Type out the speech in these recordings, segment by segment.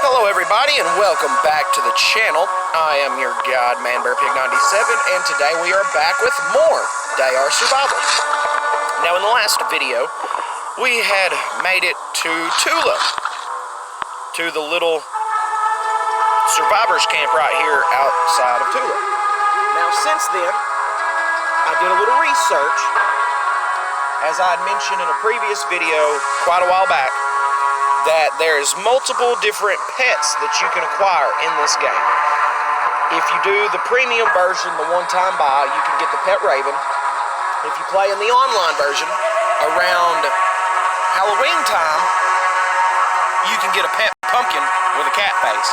Hello everybody and welcome back to the channel. I am your guide, ManBearPig97, and today we are back with more DayR Survival. Now in the last video, we had made it to Tula, to the little survivors camp right here outside of Tula. Now since then, I did a little research. As I had mentioned in a previous video quite a while back, that there's multiple different pets that you can acquire in this game. If you do the premium version, the one-time buy, you can get the pet raven. If you play in the online version, around Halloween time, you can get a pet pumpkin with a cat face.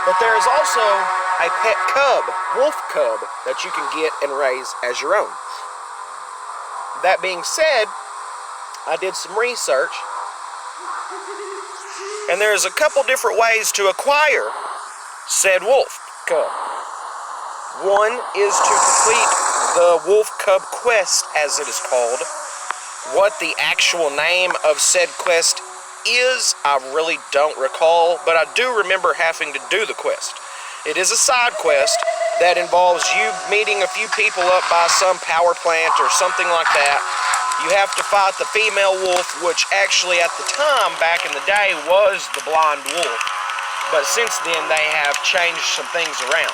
But there is also a pet cub, wolf cub, that you can get and raise as your own. That being said, I did some research, and there's a couple different ways to acquire said wolf cub. One is to complete the wolf cub quest, as it is called. What the actual name of said quest is, I really don't recall, but I do remember having to do the quest. It is a side quest that involves you meeting a few people up by some power plant or something like that. You have to fight the female wolf, which actually at the time, back in the day, was the blonde wolf. But since then, they have changed some things around.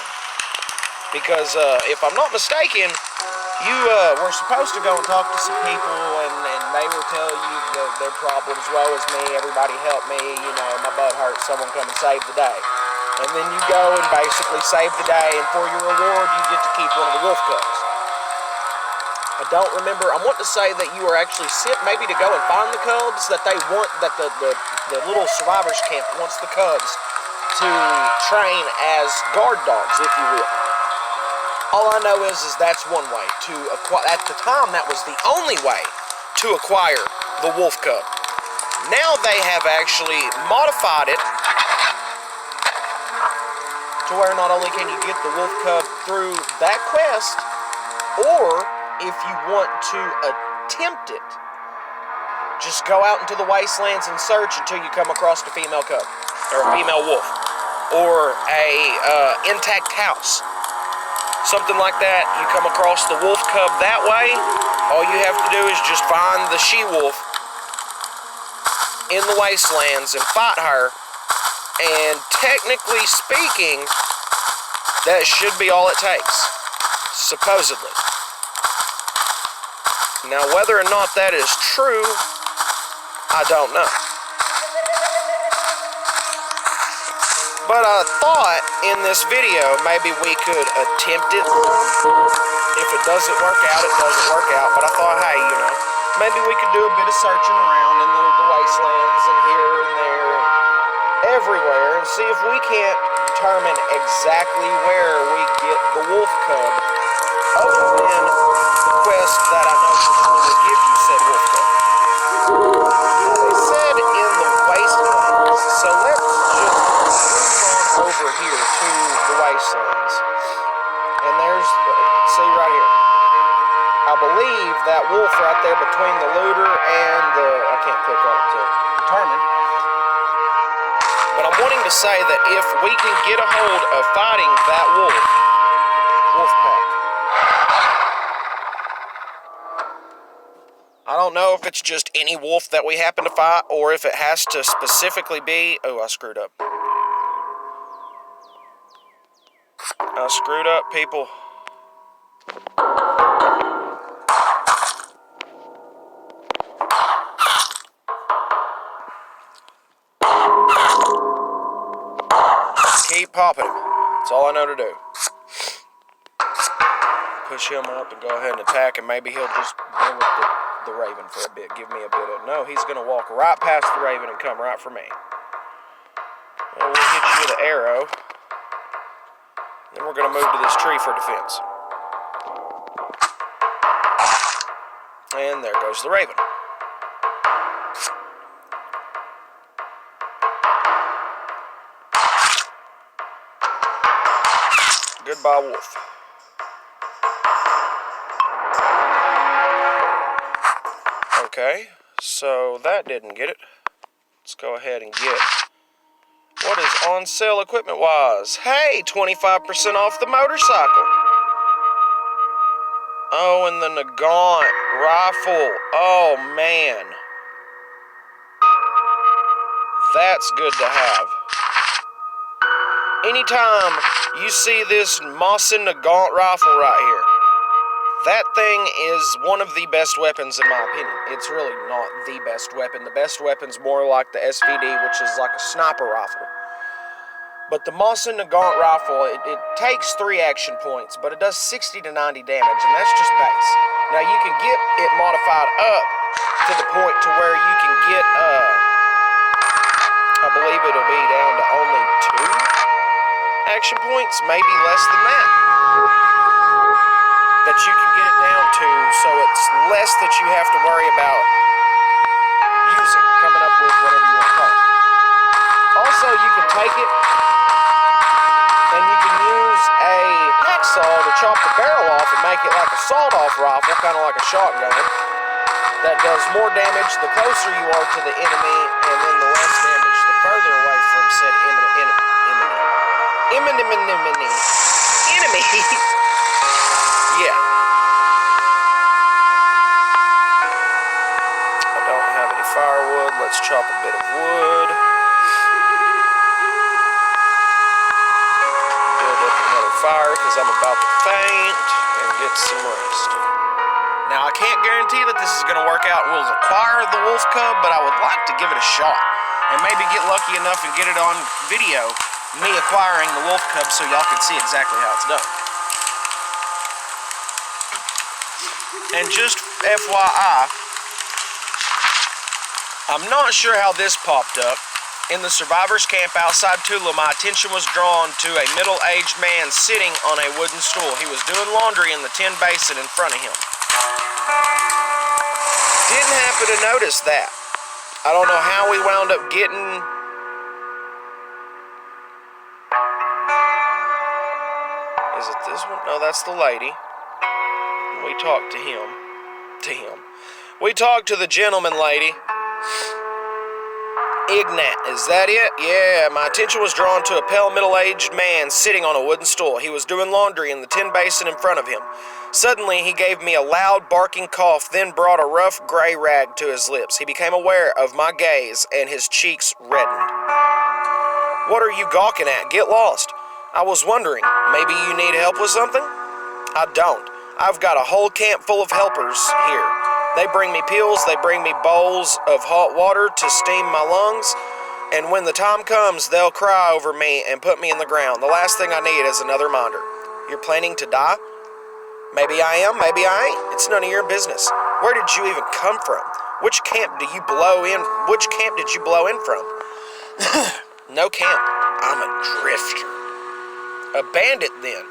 Because, if I'm not mistaken, you were supposed to go and talk to some people, and they will tell you their problems. Woe is me, everybody help me, you know, my butt hurts, someone come and save the day. And then you go and basically save the day, and for your reward, you get to keep one of the wolf cubs. I don't remember. I want to say that you are actually sent maybe to go and find the cubs, that they want, that the little survivors camp wants the cubs to train as guard dogs, if you will. All I know is that's one way to acquire. At the time, that was the only way to acquire the wolf cub. Now they have actually modified it to where not only can you get the wolf cub through that quest, or if you want to attempt it, just go out into the wastelands and search until you come across a female cub, or a female wolf, or a intact house. Something like that. You come across the wolf cub that way, all you have to do is just find the she-wolf in the wastelands and fight her, and technically speaking, that should be all it takes, supposedly. Now, whether or not that is true, I don't know. But I thought in this video, maybe we could attempt it. If it doesn't work out, it doesn't work out. But I thought, hey, you know, maybe we could do a bit of searching around in the wastelands and here and there and everywhere, and see if we can't determine exactly where we get the wolf cub, other than the quest that I know will give you said wolf cub. Now, they said in the wastelands, so let's just move on over here to the wastelands. And there's, see right here, I believe that wolf right there between the looter and the, I can't click on it to determine. But I'm wanting to say that if we can get a hold of fighting that wolf pack, I don't know if it's just any wolf that we happen to fight, or if it has to specifically be, oh, I screwed up. I screwed up, people. Keep popping him. That's all I know to do. Push him up and go ahead and attack, and maybe he'll just deal with the raven for a bit. Give me a bit of... No, he's going to walk right past the raven and come right for me. Well, we'll hit you with an arrow. Then we're going to move to this tree for defense. And there goes the raven. Goodbye, wolf. Okay, so that didn't get it. Let's go ahead and get on sale equipment-wise? Hey, 25% off the motorcycle. Oh, and the Nagant rifle. Oh, man. That's good to have. Anytime you see this Mosin Nagant rifle right here, that thing is one of the best weapons in my opinion. It's really not the best weapon. The best weapon's more like the SVD, which is like a sniper rifle. But the Mosin Nagant rifle, it takes 3 action points, but it does 60 to 90 damage, and that's just base. Now you can get it modified up to the point to where you can get, I believe it'll be down to only 2 action points, maybe less than that. That you can get it down to, so it's less that you have to worry about coming up with whatever you want to call it. Also, you can take it and you can use a hacksaw to chop the barrel off and make it like a sawed-off rifle, kind of like a shotgun, that does more damage the closer you are to the enemy, and then the less damage the further away from said enemy. Yeah. I don't have any firewood. Let's chop a bit of wood. Build up another fire because I'm about to faint and get some rest. Now, I can't guarantee that this is going to work out. We'll acquire the wolf cub, but I would like to give it a shot and maybe get lucky enough and get it on video, me acquiring the wolf cub, so y'all can see exactly how it's done. And just FYI, I'm not sure how this popped up. In the survivors camp outside Tula, my attention was drawn to a middle-aged man sitting on a wooden stool. He was doing laundry in the tin basin in front of him. Didn't happen to notice that. I don't know how we wound up getting... Is it this one? No, that's the lady. We talked to him. We talked to the gentleman lady. Ignat, is that it? Yeah, my attention was drawn to a pale middle-aged man sitting on a wooden stool. He was doing laundry in the tin basin in front of him. Suddenly, he gave me a loud barking cough, then brought a rough gray rag to his lips. He became aware of my gaze, and his cheeks reddened. What are you gawking at? Get lost. I was wondering, maybe you need help with something? I don't. I've got a whole camp full of helpers here. They bring me pills, they bring me bowls of hot water to steam my lungs, and when the time comes, they'll cry over me and put me in the ground. The last thing I need is another reminder. You're planning to die? Maybe I am, maybe I ain't. It's none of your business. Where did you even come from? Which camp did you blow in from? No camp. I'm a drifter. A bandit, then.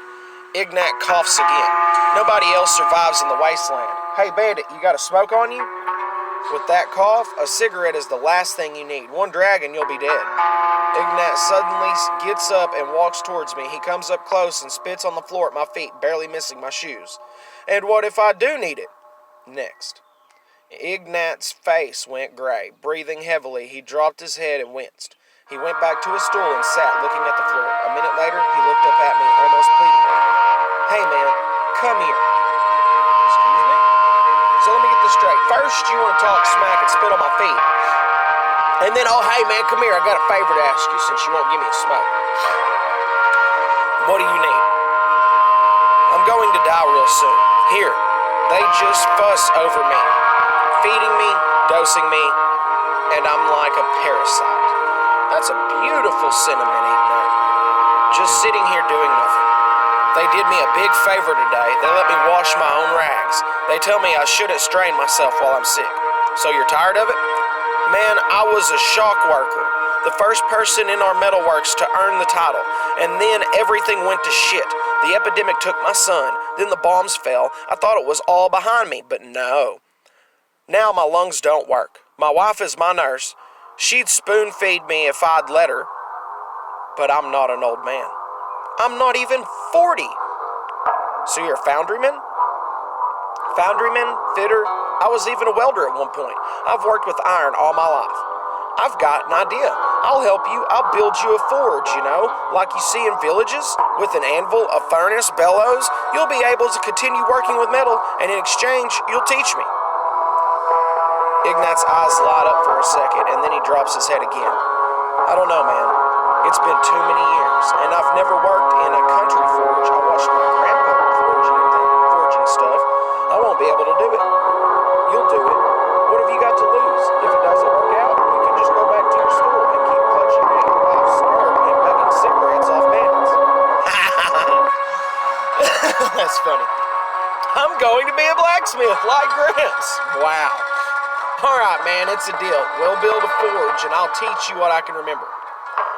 Ignat coughs again. Nobody else survives in the wasteland. Hey, bandit, you got a smoke on you? With that cough, a cigarette is the last thing you need. One drag and you'll be dead. Ignat suddenly gets up and walks towards me. He comes up close and spits on the floor at my feet, barely missing my shoes. And what if I do need it? Next. Ignat's face went gray. Breathing heavily, he dropped his head and winced. He went back to his stool and sat, looking at the floor. A minute later, he looked up at me, almost pleadingly. Hey, man, come here. Excuse me? So let me get this straight. First, you want to talk smack and spit on my feet. And then, oh, hey, man, come here. I got a favor to ask you since you won't give me a smoke. What do you need? I'm going to die real soon. Here, they just fuss over me. Feeding me, dosing me, and I'm like a parasite. That's a beautiful sentiment, Ignat. Just sitting here doing nothing. They did me a big favor today. They let me wash my own rags. They tell me I shouldn't strain myself while I'm sick. So you're tired of it? Man, I was a shock worker. The first person in our metalworks to earn the title. And then everything went to shit. The epidemic took my son. Then the bombs fell. I thought it was all behind me, but no. Now my lungs don't work. My wife is my nurse. She'd spoon feed me if I'd let her. But I'm not an old man. I'm not even 40. So you're a foundryman? Foundryman, fitter. I was even a welder at one point. I've worked with iron all my life. I've got an idea. I'll help you. I'll build you a forge, like you see in villages, with an anvil, a furnace, bellows. You'll be able to continue working with metal, and in exchange, you'll teach me. Ignat's eyes light up for a second, and then he drops his head again. I don't know, man. It's been too many years, and I've never worked in a country forge. I watched my grandpa forging stuff. I won't be able to do it. You'll do it. What have you got to lose? If it doesn't work out, you can just go back to your store and keep clutching at your wife's skirt and begging cigarettes off bandits. That's funny. I'm going to be a blacksmith like Gramps. Wow. All right, man, it's a deal. We'll build a forge, and I'll teach you what I can remember.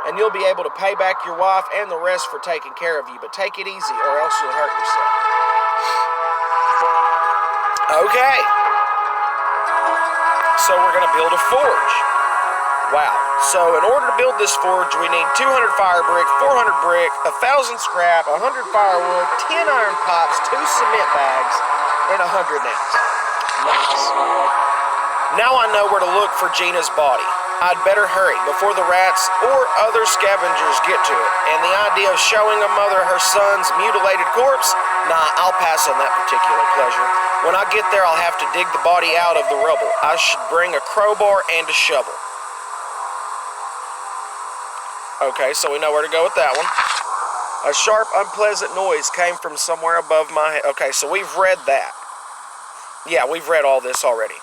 And you'll be able to pay back your wife and the rest for taking care of you, but take it easy or else you'll hurt yourself. Okay. So we're going to build a forge. Wow. So in order to build this forge, we need 200 fire brick, 400 brick, 1,000 scrap, 100 firewood, 10 iron pipes, 2 cement bags, and 100 nails. Nice. Now I know where to look for Gina's body. I'd better hurry before the rats or other scavengers get to it. And the idea of showing a mother her son's mutilated corpse? Nah, I'll pass on that particular pleasure. When I get there, I'll have to dig the body out of the rubble. I should bring a crowbar and a shovel. Okay, so we know where to go with that one. A sharp, unpleasant noise came from somewhere above my head. Okay, so we've read that. Yeah, we've read all this already.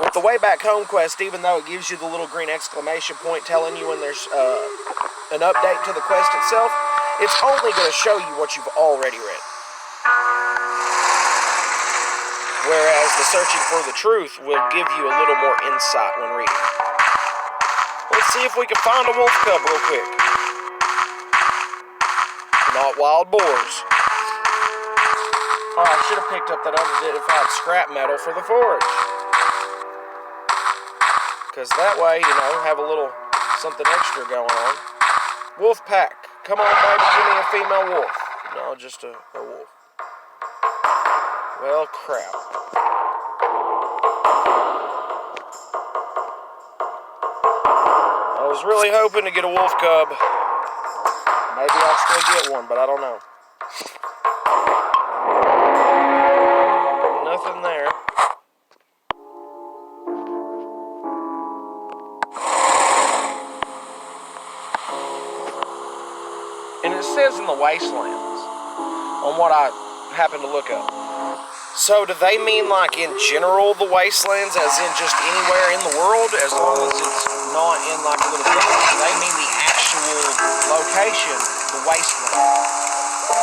With the Way Back Home quest, even though it gives you the little green exclamation point telling you when there's an update to the quest itself, it's only going to show you what you've already read. Whereas the Searching for the Truth will give you a little more insight when reading. Let's see if we can find a wolf cub real quick. Not wild boars. Oh, I should have picked up that unidentified scrap metal for the forge. Because that way, have a little something extra going on. Wolf pack. Come on, baby, give me a female wolf. No, just a wolf. Well, crap. I was really hoping to get a wolf cub. Maybe I'll still get one, but I don't know. Nothing there. And it says in the Wastelands, on what I happened to look up. So do they mean like in general the Wastelands, as in just anywhere in the world, as long as it's not in like a little village? Do they mean the actual location, the Wasteland?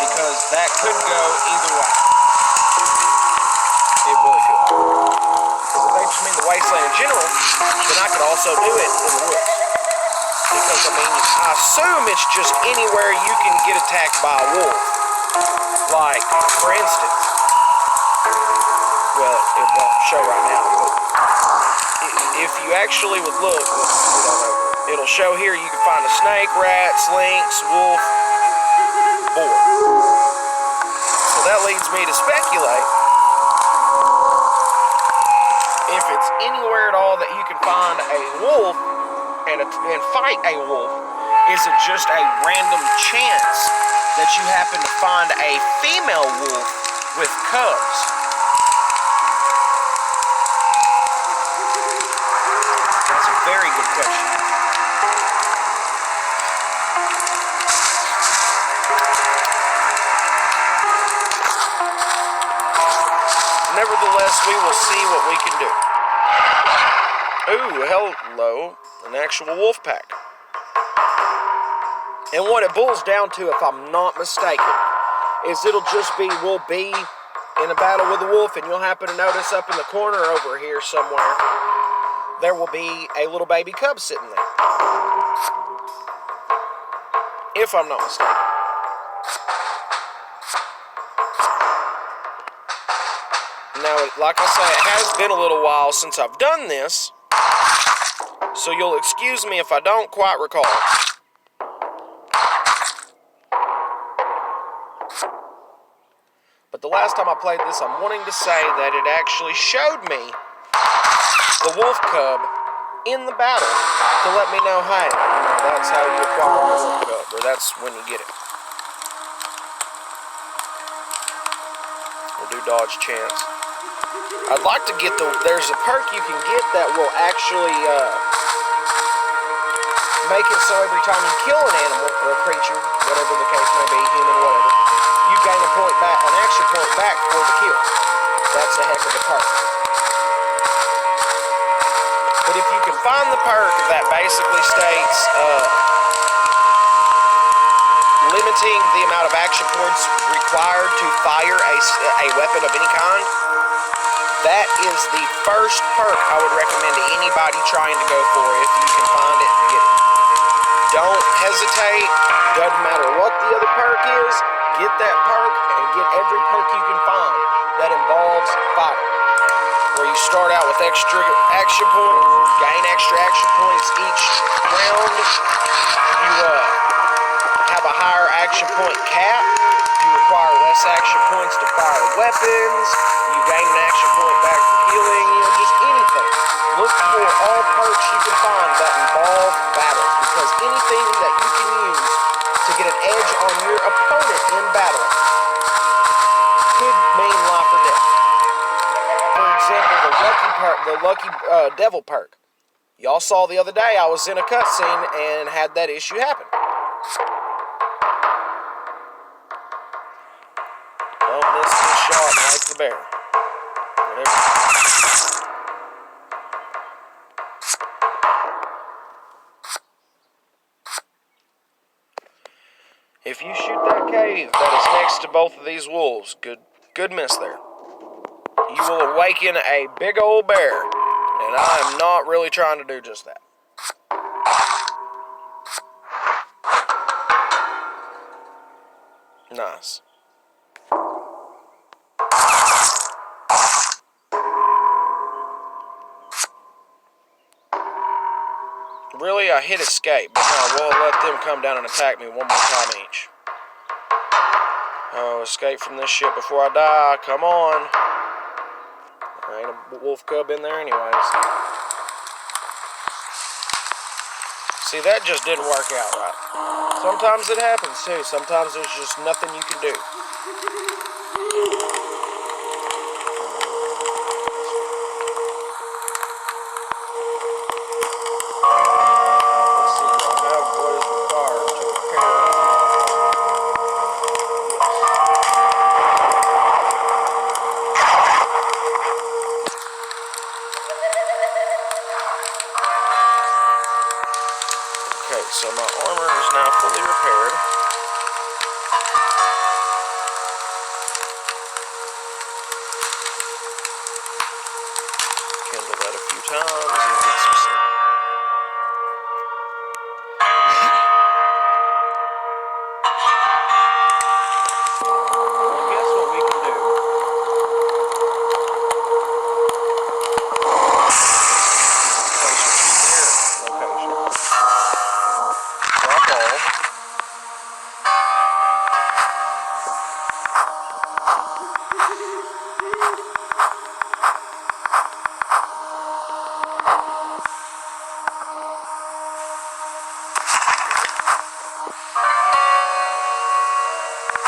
Because that could go either way. It really could. Because if they just mean the Wasteland in general, then I could also do it in the woods. Because, I assume it's just anywhere you can get attacked by a wolf. Like, for instance, well, it won't show right now, but if you actually would look, it'll show here you can find a snake, rats, lynx, wolf, boar. So that leads me to speculate if it's anywhere at all that you can find a wolf and fight a wolf, is it just a random chance that you happen to find a female wolf with cubs? That's a very good question. Nevertheless, we will see what we can do. Ooh, hello, an actual wolf pack. And what it boils down to, if I'm not mistaken, is we'll be in a battle with a wolf, and you'll happen to notice up in the corner over here somewhere, there will be a little baby cub sitting there. If I'm not mistaken. Now, like I say, it has been a little while since I've done this, so you'll excuse me if I don't quite recall. But the last time I played this, I'm wanting to say that it actually showed me the wolf cub in the battle to let me know, hey, that's how you acquire a wolf cub, or that's when you get it. We'll do dodge chance. I'd like to get there's a perk you can get that will actually make it so every time you kill an animal or a creature, whatever the case may be, human, whatever, you gain an action point back for the kill. That's a heck of a perk. But if you can find the perk that basically states limiting the amount of action points required to fire a weapon of any kind, that is the first perk I would recommend to anybody trying to go for it. If you can find it, get it. Don't hesitate. Doesn't matter what the other perk is. Get that perk and get every perk you can find that involves fighting. Where you start out with extra action points, gain extra action points each round. You have a higher action point cap. You require less action points to fire weapons. You gain an action point back for healing. Just anything. Look for all perks you can find that involve battle, because anything that you can use to get an edge on your opponent in battle could mean life or death. For example, the lucky devil perk. Y'all saw the other day I was in a cutscene and had that issue happen. Don't miss the shot like the bear. Whatever. If you shoot that cave that is next to both of these wolves, good miss there. You will awaken a big old bear, and I am not really trying to do just that. Nice. Really, I hit escape, but no, we'll let them come down and attack me one more time each. Oh, escape from this shit before I die. Come on. There ain't a wolf cub in there anyways. See, that just didn't work out right. Sometimes it happens too. Sometimes there's just nothing you can do. So my armor is now fully repaired. Kindle that a few times and get some sleep. Well, guess what we can do?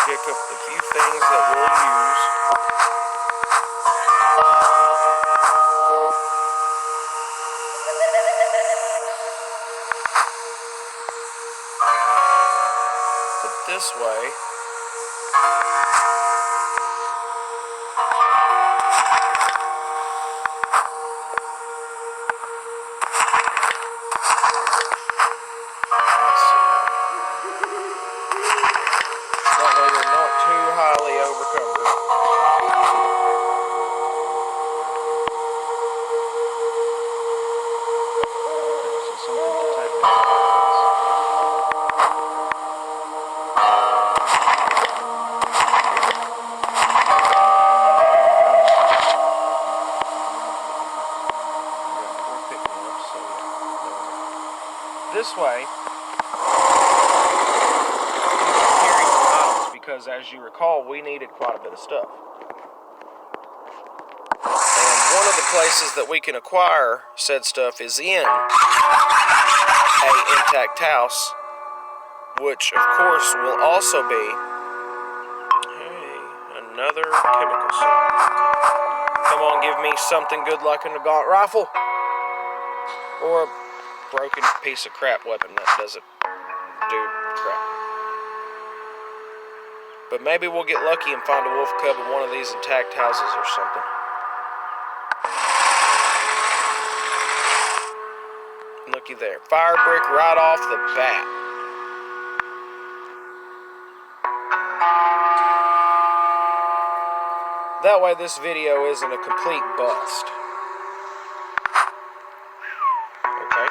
Pick up the few things that we'll use. But this way, this way, carrying the items, because as you recall, we needed quite a bit of stuff. And one of the places that we can acquire said stuff is in a intact house, which of course will also be, hey, another chemical suit. Come on, give me something good like an Nagant rifle or a broken piece of crap weapon that doesn't do crap. But maybe we'll get lucky and find a wolf cub in one of these intact houses or something. Looky there. Fire brick right off the bat. That way this video isn't a complete bust. Okay.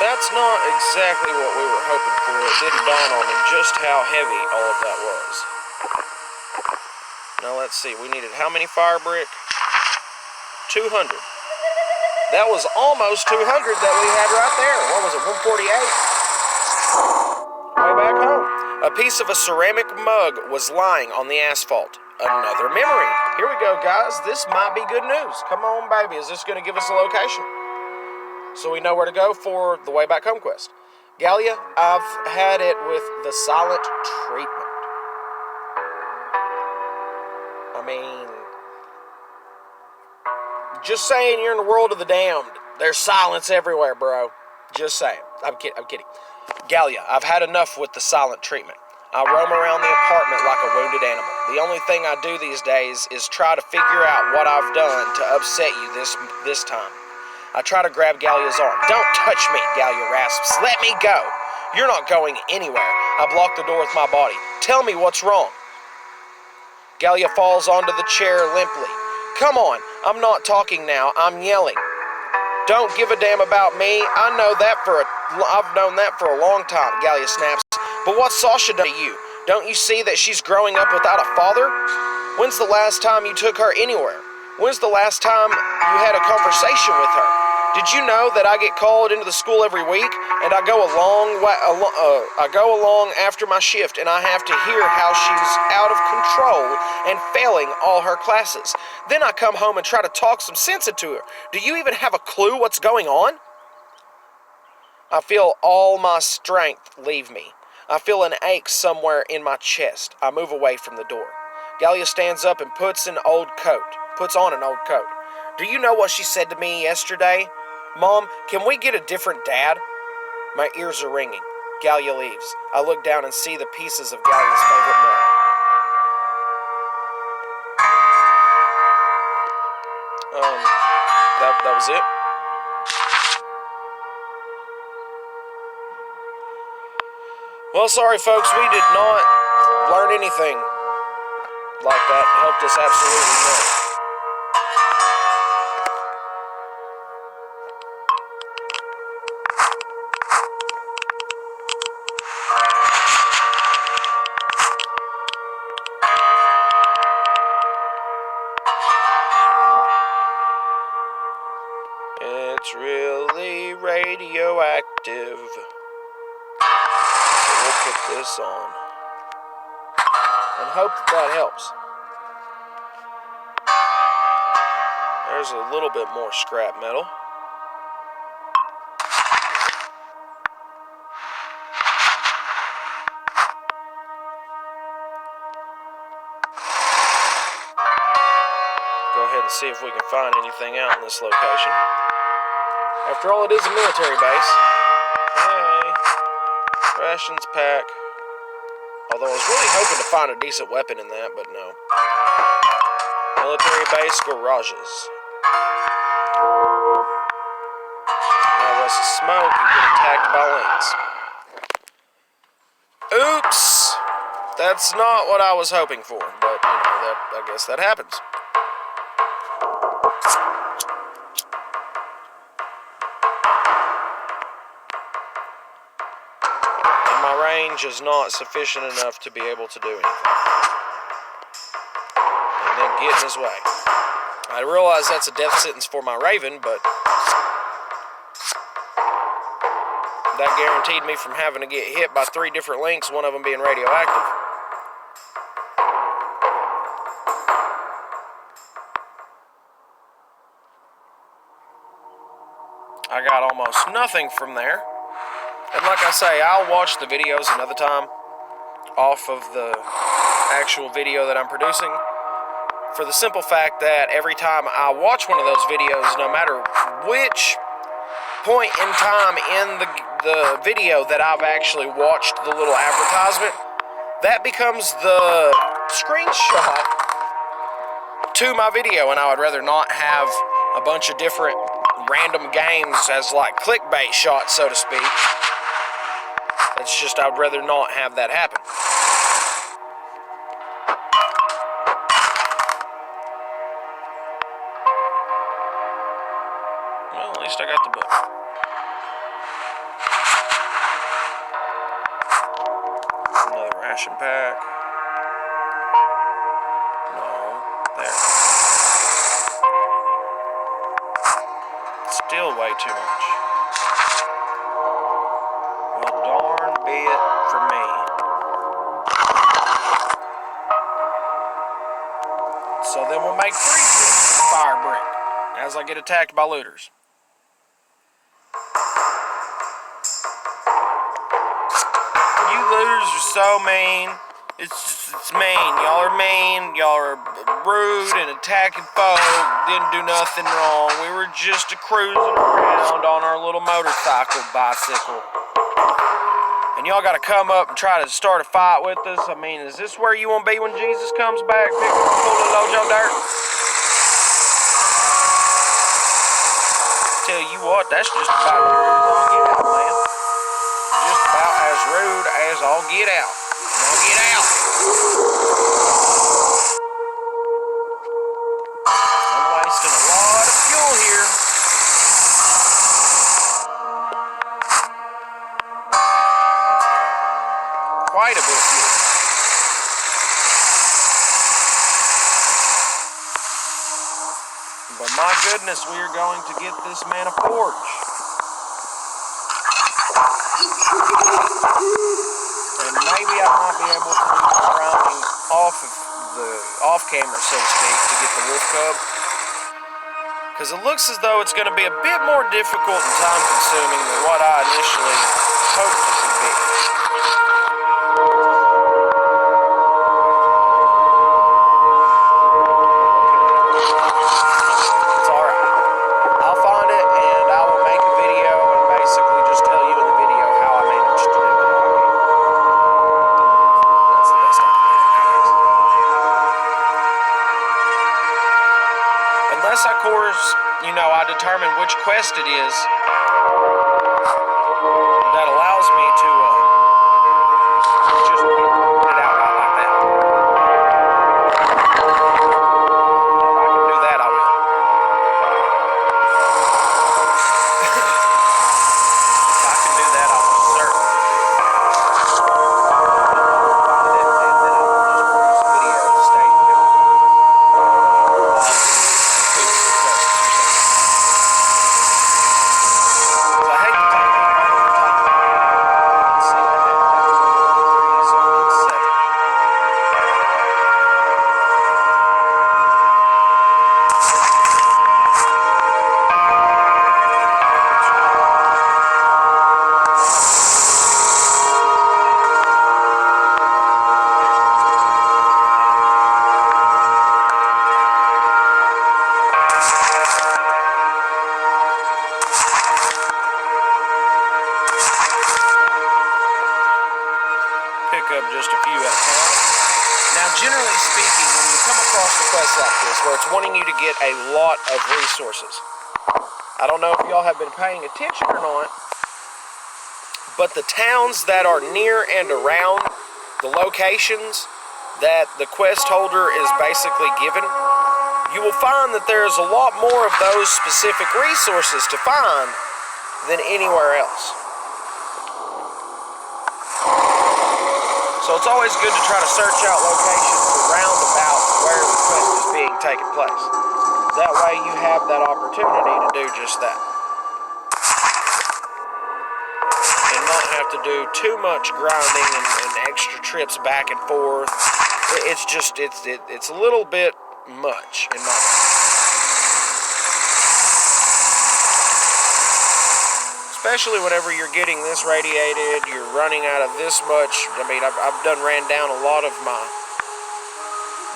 That's not exactly what we were hoping for. It didn't dawn on me just how heavy all of that was. Now let's see, we needed how many fire brick? 200. That was almost 200 that we had right there. What was it, 148? Way back home. A piece of a ceramic mug was lying on the asphalt. Another memory. Here we go, guys. This might be good news. Come on, baby. Is this going to give us a location? So we know where to go for the Way Back Home quest. Gallia, I've had it with the silent treatment. I mean, just saying, you're in the world of the damned. There's silence everywhere, bro. Just saying. I'm kidding. Gallia, I've had enough with the silent treatment. I roam around the apartment like a wounded animal. The only thing I do these days is try to figure out what I've done to upset you this time. I try to grab Gallia's arm. Don't touch me, Gallia rasps. Let me go. You're not going anywhere. I block the door with my body. Tell me what's wrong. Gallia falls onto the chair limply. Come on, I'm not talking now. I'm yelling. Don't give a damn about me. I've known that for a long time, Gallia snaps. But what's Sasha done to you? Don't you see that she's growing up without a father? When's the last time you took her anywhere? When's the last time you had a conversation with her? Did you know that I get called into the school every week, and I go along after my shift, and I have to hear how she's out of control and failing all her classes. Then I come home and try to talk some sense into her. Do you even have a clue what's going on? I feel all my strength leave me. I feel an ache somewhere in my chest. I move away from the door. Gallia stands up and puts on an old coat. Do you know what she said to me yesterday? Mom, can we get a different dad? My ears are ringing. Gallia leaves. I look down and see the pieces of Gallia's favorite mug. That was it? Well, sorry folks, we did not learn anything like that. Helped us absolutely none. It's really radioactive. So we'll put this on. And hope that helps. There's a little bit more scrap metal. Go ahead and see if we can find anything out in this location. After all, it is a military base. Hey. Rations pack. Although I was really hoping to find a decent weapon in that, but no. Military base garages. Now less of smoke and get attacked by lynx. Oops! That's not what I was hoping for, but I guess that happens. And my range is not sufficient enough to be able to do anything. And then get in his way. I realize that's a death sentence for my Raven, but that guaranteed me from having to get hit by 3 different links, one of them being radioactive. I got almost nothing from there. And like I say, I'll watch the videos another time off of the actual video that I'm producing, for the simple fact that every time I watch one of those videos, no matter which point in time in the video that I've actually watched the little advertisement, that becomes the screenshot to my video, and I would rather not have a bunch of different random games as like clickbait shots, so to speak. It's just I'd rather not have that happen. Well, at least I got the book. Another ration pack. No, there. Still way too much. Well, darn be it for me. So then we'll make 3 pieces of fire brick as I get attacked by looters. You looters are so mean. It's mean. Y'all are mean. Y'all are rude and attacking folk. Didn't do nothing wrong. We were just cruising around on our little bicycle. And y'all got to come up and try to start a fight with us. I mean, is this where you want to be when Jesus comes back? Pick up and pull a load your dirt? Tell you what, that's just about as rude as I'll get out, man. Just about as rude as I'll get out. Now get out. I'm wasting a lot of fuel here. Quite a bit of fuel. But my goodness, we are going to get this man a forge. And maybe I might be able to do some grinding off camera, so to speak, to get the wolf cub. Because it looks as though it's going to be a bit more difficult and time consuming than what I initially hoped it would be. Unless, of course, I determine which quest it is that allows me to just put it out right like that. If I can do that, I will. If I can do that, I will certainly do it. Find it, and then I will just produce videos stating up just a few at a time. Now, generally speaking, when you come across a quest like this, where it's wanting you to get a lot of resources, I don't know if y'all have been paying attention or not, but the towns that are near and around the locations that the quest holder is basically given, you will find that there's a lot more of those specific resources to find than anywhere else. So it's always good to try to search out locations around about where the quest is being taken place. That way you have that opportunity to do just that. And not have to do too much grinding and extra trips back and forth. It's just, it's a little bit much in my opinion. Especially whenever you're getting this radiated, you're running out of this much. I mean, I've done ran down a lot of my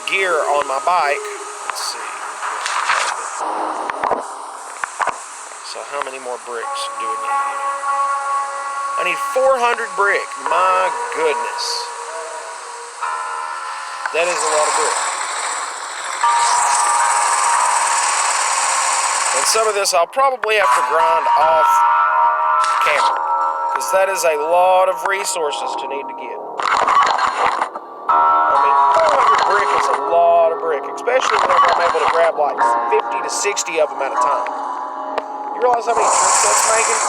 gear on my bike. Let's see. So how many more bricks do we need? I need 400 brick. My goodness. That is a lot of brick. And some of this I'll probably have to grind off camera, because that is a lot of resources to need to get. I mean, 400 brick is a lot of brick, especially whenever I'm able to grab like 50 to 60 of them at a time. You realize how many trips that's making?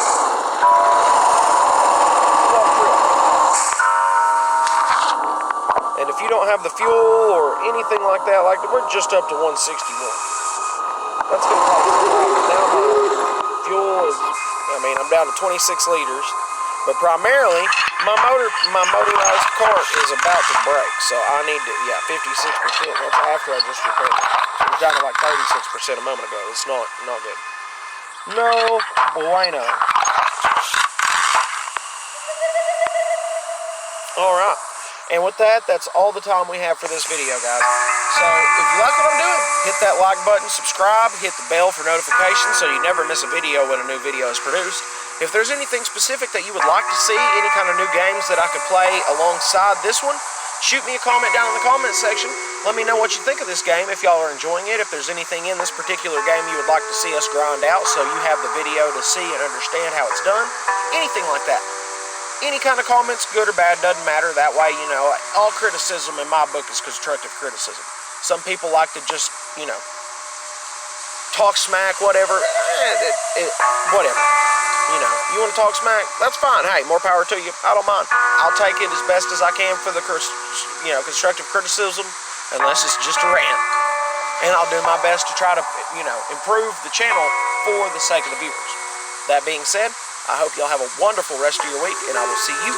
And if you don't have the fuel or anything like that, like we're just up to 161. That's going to cost a lot. Now my fuel is, I mean, I'm down to 26 liters, but primarily my motorized cart is about to break, so I need to, 56%. That's after I just repaired it. So it was down to like 36% a moment ago. It's not good. No bueno. All right. And with that, that's all the time we have for this video, guys. So, if you like what I'm doing, hit that like button, subscribe, hit the bell for notifications so you never miss a video when a new video is produced. If there's anything specific that you would like to see, any kind of new games that I could play alongside this one, shoot me a comment down in the comment section. Let me know what you think of this game, if y'all are enjoying it, if there's anything in this particular game you would like to see us grind out so you have the video to see and understand how it's done, anything like that. Any kind of comments, good or bad, doesn't matter. That way, you know, all criticism in my book is constructive criticism. Some people like to just, you know, talk smack, whatever. Whatever. You know, you want to talk smack? That's fine. Hey, more power to you. I don't mind. I'll take it as best as I can for the, you know, constructive criticism, unless it's just a rant. And I'll do my best to try to, you know, improve the channel for the sake of the viewers. That being said, I hope y'all have a wonderful rest of your week, and I will see you